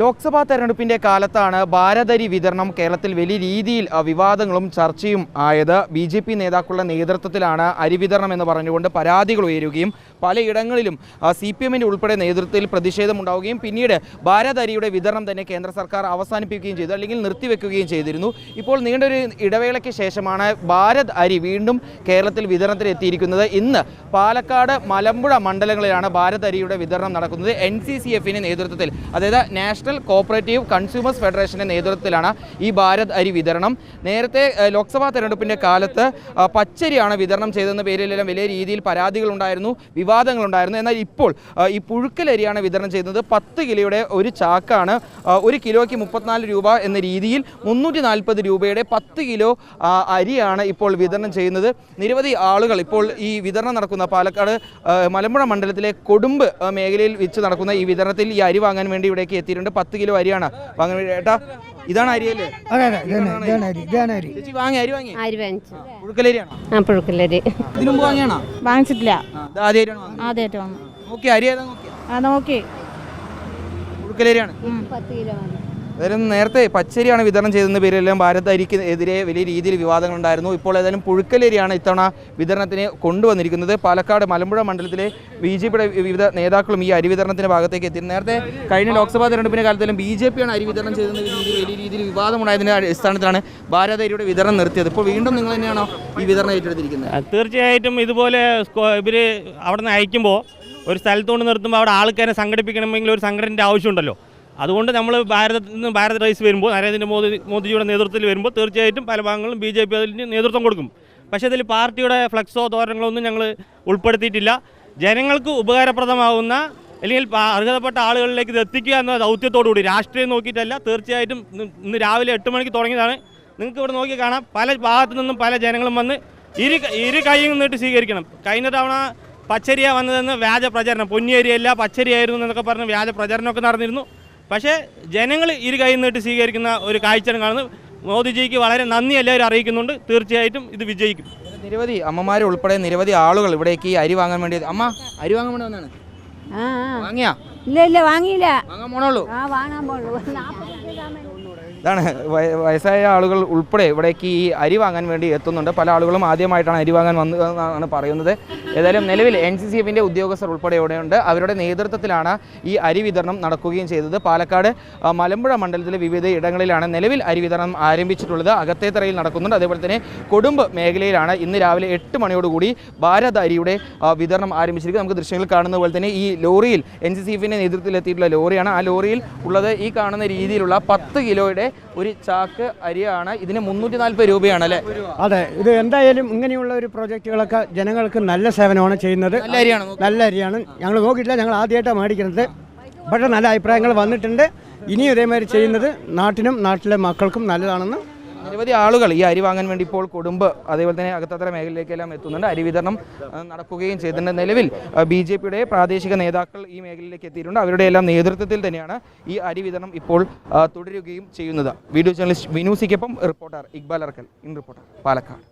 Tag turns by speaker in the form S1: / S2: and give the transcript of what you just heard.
S1: ലോക്സഭാ തെരഞ്ഞെടുപ്പിന്റെ കാലത്താണ് ഭാരതരി വിതരണം കേരളത്തിൽ വലിയ രീതിയിൽ വിവാദങ്ങളും ചർച്ചയും ആയത്. ബി.ജെ.പി. നേതാക്കളുടെ നേതൃത്വത്തിലാണ് അരി വിതരണം എന്ന് പറഞ്ഞുകൊണ്ട് പരാതികൾ ഉയരുകയും പലയിടങ്ങളിലും CPM-ന്റെ ഉൾപ്പെടെ നേതൃത്വത്തിൽ പ്രതിഷേധമുണ്ടാവുകയും പിന്നീട് ഭാരതരിയുടെ വിതരണം തന്നെ കേന്ദ്ര സർക്കാർ അവസാനിപ്പിക്കുകയും ചെയ്തു, അല്ലെങ്കിൽ നിർത്തിവെക്കുകയും ചെയ്തിരുന്നു. ഇപ്പോൾ നീണ്ടൊരു ഇടവേളയ്ക്ക് ശേഷമാണ് ഭാരത് അരി വീണ്ടും കേരളത്തിൽ വിതരണത്തിന് എത്തിയിരിക്കുന്നത്. ഇന്ന് പാലക്കാട്, മലമ്പുഴ മണ്ഡലങ്ങളിലാണ് ഭാരത് അരിയുടെ വിതരണം നടക്കുന്നത്. NCCF-ന്റെ നേതൃത്വത്തിൽ, അതായത് നാഷണൽ കോഓപ്പറേറ്റീവ് കൺസ്യൂമേഴ്സ് ഫെഡറേഷൻ്റെ നേതൃത്വത്തിലാണ് ഈ ഭാരത് അരി വിതരണം. നേരത്തെ ലോക്സഭാ തെരഞ്ഞെടുപ്പിൻ്റെ കാലത്ത് പച്ചരിയാണ് വിതരണം ചെയ്തെന്ന പേരിലെല്ലാം വലിയ രീതിയിൽ പരാതികളുണ്ടായിരുന്നു, വിവാദങ്ങളുണ്ടായിരുന്നു. എന്നാൽ ഇപ്പോൾ ഈ പുഴുക്കലരിയാണ് വിതരണം ചെയ്യുന്നത്. 10 കിലോയുടെ ഒരു ചാക്കാണ്. 1 കിലോയ്ക്ക് 34 രൂപ എന്ന രീതിയിൽ 340 രൂപയുടെ 10 കിലോ അരിയാണ് ഇപ്പോൾ വിതരണം ചെയ്യുന്നത്. നിരവധി ആളുകൾ ഇപ്പോൾ ഈ വിതരണം നടക്കുന്ന പാലക്കാട് മലമ്പുഴ മണ്ഡലത്തിലെ കൊടുമ്പ് മേഖലയിൽ വെച്ച് നടക്കുന്ന ഈ വിതരണത്തിൽ ഈ അരി വാങ്ങാൻ വേണ്ടി ഇവിടേക്ക് എത്തിയിട്ടുണ്ട്. 10 കിലോ അരിയാണ് വാങ്ങാൻ വേണ്ടി. ഏട്ടാ, ഇതാണ് അരിയല്ലേ? ചേച്ചി വാങ്ങി അരി വാങ്ങി? പുഴുക്കലരിയാണോ?
S2: പുഴുക്കലരി
S1: ഇതിനു മുമ്പ് വാങ്ങിയാണോ?
S2: വാങ്ങിച്ചിട്ടില്ല,
S1: ആദ്യമായിട്ട് നോക്കി. അരി ഏതാ നോക്കി? പുഴുക്കലരിയാണ്.
S2: 10 കിലോ.
S1: ഏതായാലും നേരത്തെ പച്ചരിയാണ് വിതരണം ചെയ്തെന്ന പേരിലെല്ലാം ഭാരത് അരിക്ക് എതിരെ വലിയ രീതിയിൽ വിവാദങ്ങളുണ്ടായിരുന്നു. ഇപ്പോൾ ഏതായാലും പുഴുക്കലരിയാണ് ഇത്തവണ വിതരണത്തിന് കൊണ്ടുവന്നിരിക്കുന്നത്. പാലക്കാട് മലമ്പുഴ മണ്ഡലത്തിലെ BJP-യുടെ വിവിധ നേതാക്കളും ഈ അരി വിതരണത്തിൻ്റെ ഭാഗത്തേക്ക് എത്തി. നേരത്തെ കഴിഞ്ഞ ലോക്സഭാ തെരഞ്ഞെടുപ്പിൻ്റെ കാലത്തെല്ലാം BJP-യാണ് അരി വിതരണം ചെയ്തെന്ന രീതിയിൽ വലിയ രീതിയിൽ വിവാദമുണ്ടായതിൻ്റെ അടിസ്ഥാനത്തിലാണ് ഭാരത് അരിയുടെ വിതരണം നിർത്തിയത്. ഇപ്പോൾ വീണ്ടും നിങ്ങൾ തന്നെയാണോ ഈ വിതരണം ഏറ്റെടുത്തിരിക്കുന്നത്?
S3: തീർച്ചയായിട്ടും ഇതുപോലെ ഇവർ അവിടെ നിന്ന് അയക്കുമ്പോൾ ഒരു സ്ഥലത്തുകൊണ്ട് നിർത്തുമ്പോൾ അവിടെ ആൾക്കാരെ സംഘടിപ്പിക്കണമെങ്കിൽ ഒരു സംഘടനയുടെ ആവശ്യമുണ്ടല്ലോ. അതുകൊണ്ട് നമ്മൾ ഭാരത് റൈസ് വരുമ്പോൾ മോദിജിയുടെ നേതൃത്വത്തിൽ വരുമ്പോൾ തീർച്ചയായിട്ടും പല ഭാഗങ്ങളും BJP അതിന് നേതൃത്വം കൊടുക്കും. പക്ഷേ അതിൽ പാർട്ടിയുടെ ഫ്ലെക്സോ തോരണങ്ങളോ ഒന്നും ഞങ്ങൾ ഉൾപ്പെടുത്തിയിട്ടില്ല. ജനങ്ങൾക്ക് ഉപകാരപ്രദമാകുന്ന അല്ലെങ്കിൽ അർഹതപ്പെട്ട ആളുകളിലേക്ക് ഇത് എത്തിക്കുക എന്ന ദൗത്യത്തോടുകൂടി, രാഷ്ട്രീയം നോക്കിയിട്ടല്ല. തീർച്ചയായിട്ടും ഇന്ന് രാവിലെ 8 മണിക്ക് തുടങ്ങിയതാണ്. നിങ്ങൾക്ക് ഇവിടെ നോക്കി കാണാം, പല ഭാഗത്തു നിന്നും പല ജനങ്ങളും വന്ന് ഇരു കൈയും നിന്നിട്ട് സ്വീകരിക്കണം. കഴിഞ്ഞ തവണ പച്ചരിയാണ് വന്നതെന്ന് വ്യാജ പ്രചരണം, പൊന്നിയരിയല്ല പച്ചരിയായിരുന്നു എന്നൊക്കെ പറഞ്ഞ് വ്യാജ പ്രചരണമൊക്കെ നടന്നിരുന്നു. പക്ഷേ ജനങ്ങൾ ഇരു കൈ നിന്നിട്ട് സ്വീകരിക്കുന്ന ഒരു കാഴ്ചയാണ് കാണുന്നത്. മോദിജിക്ക് വളരെ നന്ദി എല്ലാവരും അറിയിക്കുന്നുണ്ട്. തീർച്ചയായിട്ടും ഇത് വിജയിക്കും.
S1: നിരവധി അമ്മമാരെ ഉൾപ്പെടെ നിരവധി ആളുകൾ ഇവിടേക്ക് അരി വാങ്ങാൻ വേണ്ടി. അമ്മ, അരി വാങ്ങാൻ വേണ്ടി വന്നാണ്? വാങ്ങിയാ?
S2: ഇല്ല, വാങ്ങിയില്ല.
S1: വാങ്ങാൻ പോണുള്ളൂ?
S2: വാങ്ങാൻ പോണുള്ളൂ.
S1: ഇതാണ് വയസ്സായ ആളുകൾ ഉൾപ്പെടെ ഇവിടേക്ക് ഈ അരി വാങ്ങാൻ വേണ്ടി എത്തുന്നുണ്ട്. പല ആളുകളും ആദ്യമായിട്ടാണ് അരി വാങ്ങാൻ വന്നതെന്നാണ് പറയുന്നത്. ഏതായാലും നിലവിൽ NCCF-ന്റെ ഉദ്യോഗസ്ഥർ ഉൾപ്പെടെ ഇവിടെയുണ്ട്. അവരുടെ നേതൃത്വത്തിലാണ് ഈ അരി വിതരണം നടക്കുകയും ചെയ്തത്. പാലക്കാട് മലമ്പുഴ മണ്ഡലത്തിലെ വിവിധ ഇടങ്ങളിലാണ് നിലവിൽ അരി വിതരണം ആരംഭിച്ചിട്ടുള്ളത്. അകത്തേത്തറയിൽ നടക്കുന്നുണ്ട്. അതേപോലെ തന്നെ കൊടുമ്പ് മേഖലയിലാണ് ഇന്ന് രാവിലെ 8 മണിയോടുകൂടി ഭാരത് അരിയുടെ വിതരണം ആരംഭിച്ചിരിക്കുന്നത്. നമുക്ക് ദൃശ്യങ്ങൾ കാണുന്ന പോലെ തന്നെ ഈ ലോറിയിൽ NCCF-ന്റെ നേതൃത്വത്തിൽ എത്തിയിട്ടുള്ള ലോറിയാണ്. ആ ലോറിയിൽ ഉള്ളത് ഈ കാണുന്ന രീതിയിലുള്ള 10 കിലോയുടെ ഒരു ചാക്ക് അരിയാണ്. ഇതിന് 340 രൂപയാണ് അല്ലേ?
S4: അതെ, ഇത് എന്തായാലും ഇങ്ങനെയുള്ള ഒരു പ്രോജക്റ്റുകളൊക്കെ ജനങ്ങൾക്ക് നല്ല സേവനമാണ് ചെയ്യുന്നത്. നല്ല അരിയാണ്. ഞങ്ങൾ നോക്കിയിട്ടില്ല, ഞങ്ങൾ ആദ്യമായിട്ടാണ് മേടിക്കുന്നത്. പക്ഷേ നല്ല അഭിപ്രായങ്ങൾ വന്നിട്ടുണ്ട്. ഇനിയും ഇതേമാതിരി ചെയ്യുന്നത് നാട്ടിനും നാട്ടിലെ മക്കൾക്കും നല്ലതാണെന്ന്.
S1: നിരവധി ആളുകൾ ഈ അരി വാങ്ങാൻ വേണ്ടി ഇപ്പോൾ കൊടുമ്പ് അതേപോലെ തന്നെ അകത്തത്തറ മേഖലയിലേക്കെല്ലാം എത്തുന്നുണ്ട്. അരി വിതരണം നടക്കുകയും ചെയ്തിട്ടുണ്ട്. നിലവിൽ BJP-യുടെ പ്രാദേശിക നേതാക്കൾ ഈ മേഖലയിലേക്ക് എത്തിയിട്ടുണ്ട്. അവരുടെ എല്ലാം നേതൃത്വത്തിൽ തന്നെയാണ് ഈ അരി വിതരണം ഇപ്പോൾ തുടരുകയും ചെയ്യുന്നത്. വീഡിയോ ജേർണലിസ്റ്റ് വിനൂസിക്കൊപ്പം reporter Iqbal Arakkal, in reporter, Palakkad.